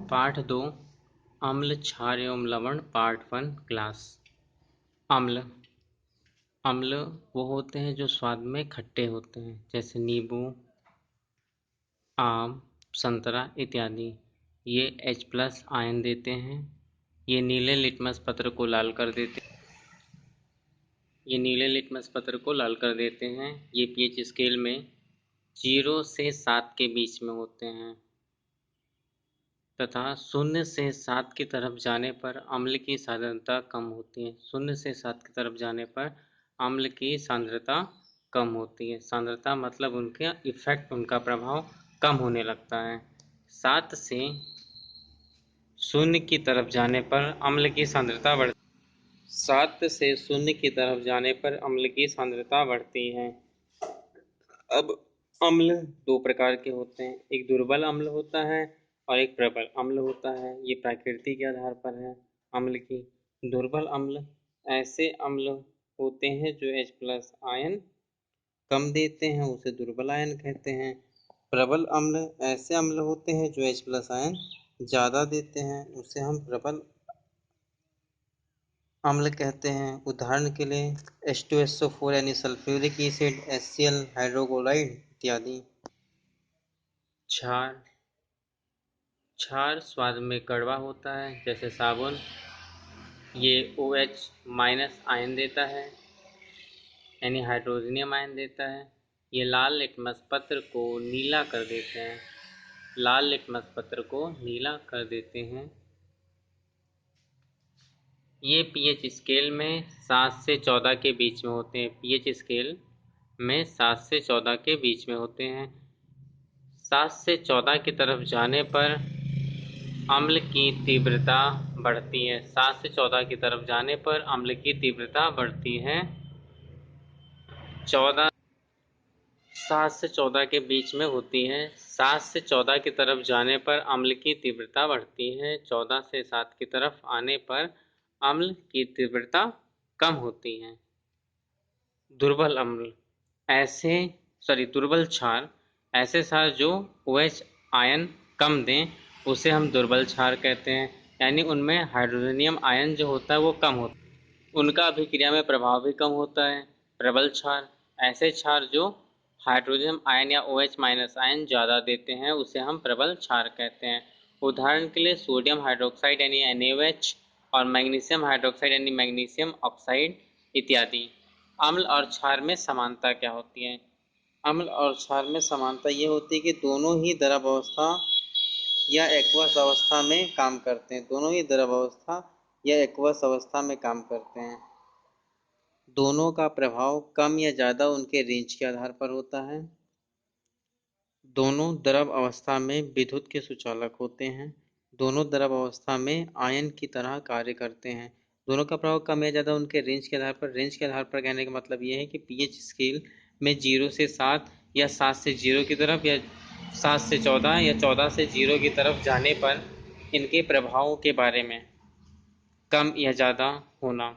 पाठ 2 अम्ल क्षार एवं लवण पार्ट 1 क्लास। अम्ल अम्ल वो होते हैं जो स्वाद में खट्टे होते हैं, जैसे नींबू, आम, संतरा इत्यादि। ये H+ आयन देते हैं। ये नीले लिटमस पत्र को लाल कर देते हैं। ये pH स्केल में 0 से 7 के बीच में होते हैं तथा 0 से 7 की तरफ जाने पर अम्ल की सांद्रता कम होती है। 0 से 7 की तरफ जाने पर अम्ल की सांद्रता कम होती है। सांद्रता मतलब उनका इफेक्ट, उनका प्रभाव कम होने लगता है। 7 से 0 की तरफ जाने पर अम्ल की सांद्रता बढ़ती है। 7 से 0 की तरफ जाने पर अम्ल की सांद्रता बढ़ती है। अब अम्ल दो प्रकार के होते हैं, एक दुर्बल अम्ल होता है और एक प्रबल अम्ल होता है। ये प्रकृति के आधार पर है अम्ल की। दुर्बल अम्ल ऐसे अम्ल होते हैं जो H+ आयन कम देते हैं, उसे दुर्बल आयन कहते हैं। प्रबल अम्ल ऐसे अम्ल होते हैं जो H+ आयन ज़्यादा देते हैं, उसे हम प्रबल अम्ल कहते हैं। उदाहरण के लिए H2SO4 यानी सल्फ्यूरिक एसिड, HCl हाइड्रोक्लोराइड इत्यादि। क्षार स्वाद में कड़वा होता है, जैसे साबुन। ये OH- आयन देता है, यानी हाइड्रोजनियम आयन देता है। ये लाल लिटमस पत्र को नीला कर देते हैं। ये pH स्केल में 7 से 14 के बीच में होते हैं। pH स्केल में 7 से 14 के बीच में होते हैं। 7 से 14 की तरफ जाने पर अम्ल की तीव्रता बढ़ती है। 7 से 14 की तरफ जाने पर अम्ल की तीव्रता बढ़ती है। 7 से 14 के बीच में होती है। 7 से 14 की तरफ जाने पर अम्ल की तीव्रता बढ़ती है। 14 से 7 की तरफ आने पर अम्ल की तीव्रता कम होती है। दुर्बल क्षार ऐसे क्षार जो OH आयन कम दें, उसे हम दुर्बल क्षार कहते हैं। यानी उनमें हाइड्रोजनियम आयन जो होता है वो कम होता है, उनका अभिक्रिया में प्रभाव भी कम होता है। प्रबल क्षार ऐसे क्षार जो हाइड्रोजन आयन या OH- आयन ज़्यादा देते हैं, उसे हम प्रबल क्षार कहते हैं। उदाहरण के लिए सोडियम हाइड्रोक्साइड यानी NaOH और मैग्नीशियम हाइड्रोक्साइड यानी मैग्नीशियम ऑक्साइड इत्यादि। अम्ल और क्षार में समानता क्या होती है? अम्ल और क्षार में समानता ये होती है कि दोनों ही द्रव अवस्था या एक्वस अवस्था में काम करते हैं। दोनों का प्रभाव कम या ज़्यादा उनके रेंज के आधार पर होता है। दोनों द्रव अवस्था में विद्युत के सुचालक होते हैं। दोनों द्रव अवस्था में आयन की तरह कार्य करते हैं। दोनों का प्रभाव कम या ज़्यादा उनके रेंज के आधार पर कहने का मतलब ये है कि pH स्केल में 0 से 7 या 7 से 0 की तरफ या 7 से 14 या 14 से 0 की तरफ जाने पर इनके प्रभावों के बारे में कम या ज़्यादा होना।